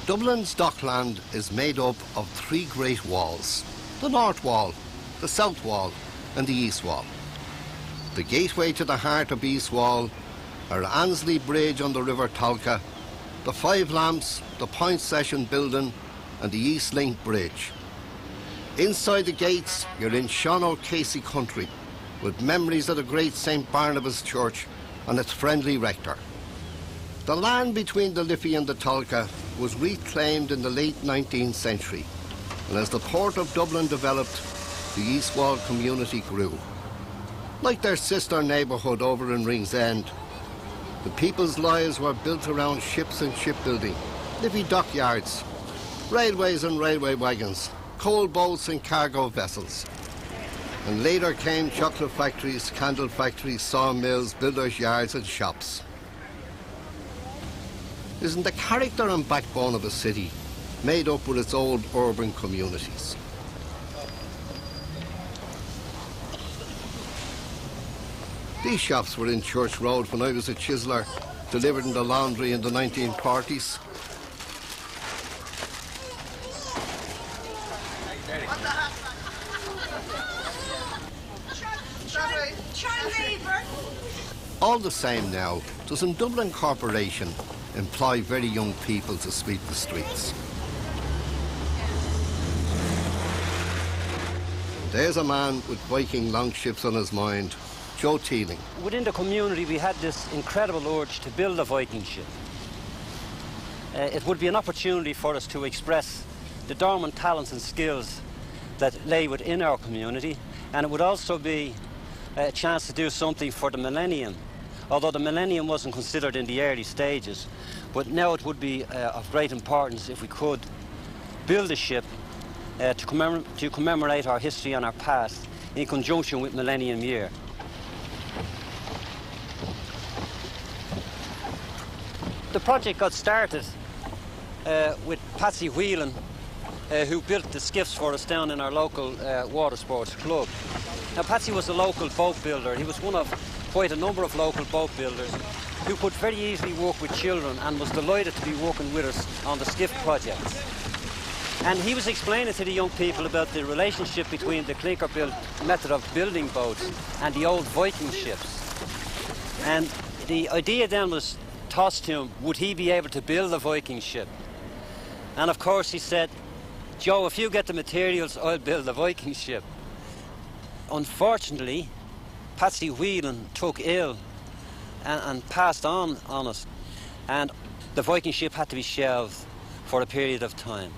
Dublin's dockland is made up of three great walls: the North Wall, the South Wall and the East Wall. The gateway to the heart of East Wall are Annesley Bridge on the River Tolka, the Five Lamps, the Point Session Building and the East Link Bridge. Inside the gates you're in Sean O'Casey country, with memories of the great St Barnabas Church and its friendly rector. The land between the Liffey and the Tolka was reclaimed in the late 19th century, and as the port of Dublin developed, the East Wall community grew. Like their sister neighbourhood over in Ringsend, the people's lives were built around ships and shipbuilding, Liffey dockyards, railways and railway wagons, coal boats and cargo vessels. And later came chocolate factories, candle factories, sawmills, builders' yards and shops. Isn't the character and backbone of a city made up with its old urban communities? These shops were in Church Road when I was a chiseler, delivered in the laundry in the 1940s. All the same now, doesn't Dublin Corporation employ very young people to sweep the streets? There's a man with Viking Longships on his mind, Joe Teeling. Within the community we had this incredible urge to build a Viking ship. It would be an opportunity for us to express the dormant talents and skills that lay within our community, and it would also be a chance to do something for the millennium. Although the millennium wasn't considered in the early stages, but now it would be of great importance if we could build a ship to commemorate our history and our past in conjunction with Millennium Year. The project got started with Patsy Whelan, who built the skiffs for us down in our local water sports club. Now, Patsy was a local boat builder. He was one of quite a number of local boat builders who could very easily work with children and was delighted to be working with us on the skiff projects. And he was explaining to the young people about the relationship between the clinker-built method of building boats and the old Viking ships. And the idea then was tossed to him, would he be able to build a Viking ship? And of course he said, Joe, if you get the materials, I'll build a Viking ship. Unfortunately, Patsy Whelan took ill and passed on us, and the Viking ship had to be shelved for a period of time.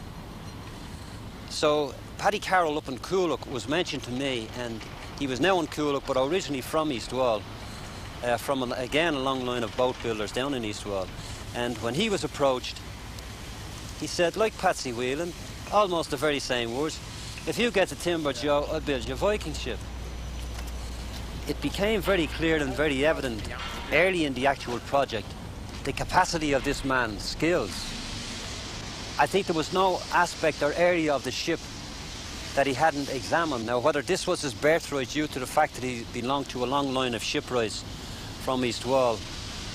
So Paddy Carroll up in Coolock was mentioned to me, and he was now in Coolock but originally from East Wall, from again a long line of boat builders down in East Wall. And when he was approached, he said, like Patsy Whelan, almost the very same words, if you get the timber, Joe, I'll build you a Viking ship. It became very clear and very evident early in the actual project the capacity of this man's skills. I think there was no aspect or area of the ship that he hadn't examined. Now, whether this was his birthright due to the fact that he belonged to a long line of shipwrights from East Wall,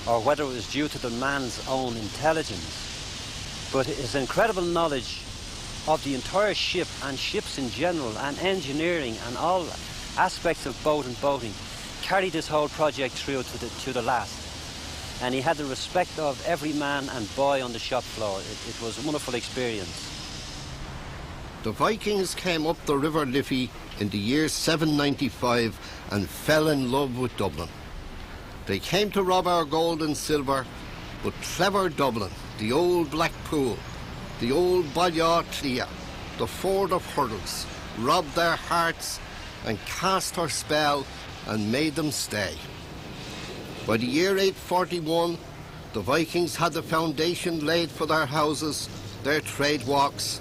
or whether it was due to the man's own intelligence, but his incredible knowledge of the entire ship and ships in general and engineering and all aspects of boat and boating carried this whole project through to the last. And he had the respect of every man and boy on the shop floor. It was a wonderful experience. The Vikings came up the River Liffey in the year 795 and fell in love with Dublin. They came to rob our gold and silver, but clever Dublin, the old Black Pool, the old Baile Clia, the Ford of Hurdles, robbed their hearts and cast her spell and made them stay. By the year 841, the Vikings had the foundation laid for their houses, their trade walks,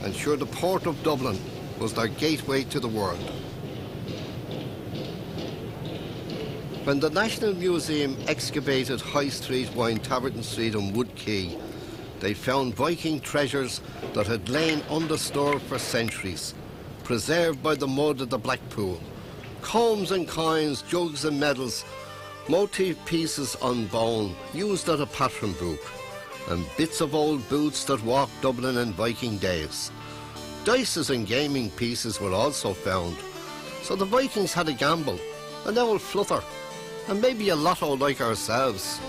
and sure, the port of Dublin was their gateway to the world. When the National Museum excavated High Street, Wine Tavern Street and Wood Quay, they found Viking treasures that had lain undisturbed for centuries, preserved by the mud of the Black Pool. Combs and coins, jugs and medals, motif pieces on bone, used as a pattern book. and bits of old boots that walked Dublin in Viking days. Dices and gaming pieces were also found, so the Vikings had a gamble, an owl flutter, and maybe a lotto like ourselves.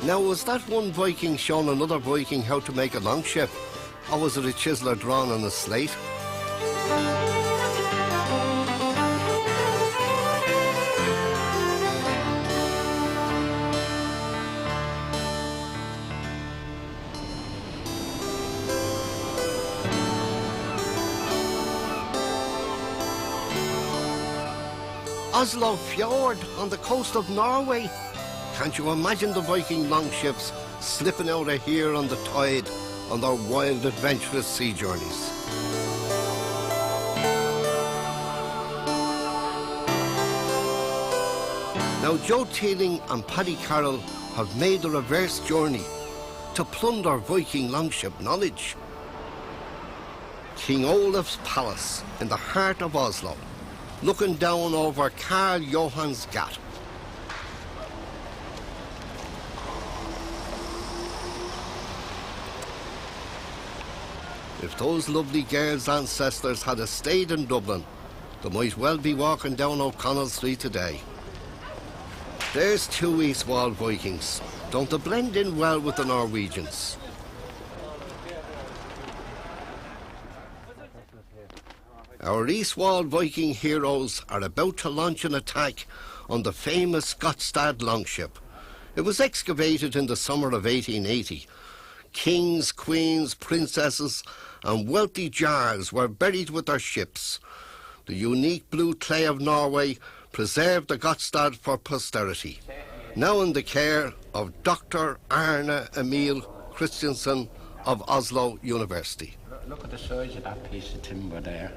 Now, was that one Viking showing another Viking how to make a longship, or was it a chiseler drawn on a slate? Oslo Fjord on the coast of Norway. Can't you imagine the Viking longships slipping out of here on the tide on their wild, adventurous sea journeys? Now, Joe Teeling and Paddy Carroll have made the reverse journey to plunder Viking longship knowledge. King Olaf's palace in the heart of Oslo, looking down over Karl Johan's Gat. If those lovely girls' ancestors had stayed in Dublin, they might well be walking down O'Connell Street today. There's two East Wall Vikings. Don't they blend in well with the Norwegians? Our East Wall Viking heroes are about to launch an attack on the famous Gotstad longship. It was excavated in the summer of 1880. Kings, queens, princesses and wealthy jarls were buried with their ships. The unique blue clay of Norway preserved the Gotstad for posterity. Now in the care of Dr. Arne Emil Christiansen of Oslo University. Look at the size of that piece of timber there.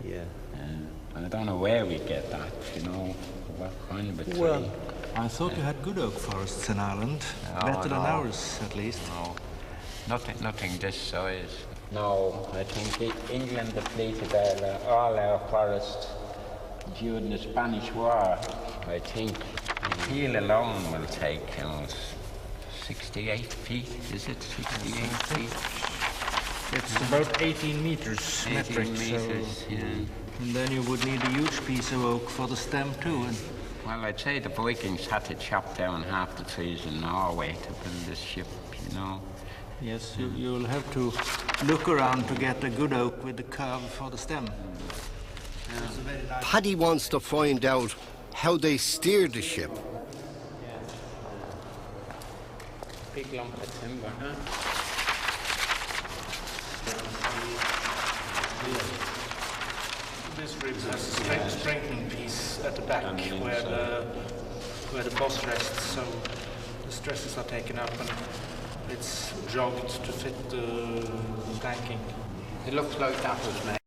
Yeah. And I don't know where we get that, you know, what kind of a tree. Well, I thought you had good oak forests in Ireland, better than ours at least. No, nothing this size. No, I think England depleted all our forests during the Spanish War. I think Peel alone will take 68 feet, is it? 68 feet? It's about 18 meters metric, 18 meters, yeah. And then you would need a huge piece of oak for the stem too. And well, I'd say the Vikings had to chop down half the trees in Norway to build this ship, you know. yes, you'll have to look around to get a good oak with the curve for the stem. Paddy wants to find out how they steered the ship. Big lump of timber, huh? This rig has a strengthening piece at the back where the boss rests, so the stresses are taken up and it's jogged to fit the planking. It looks like that was made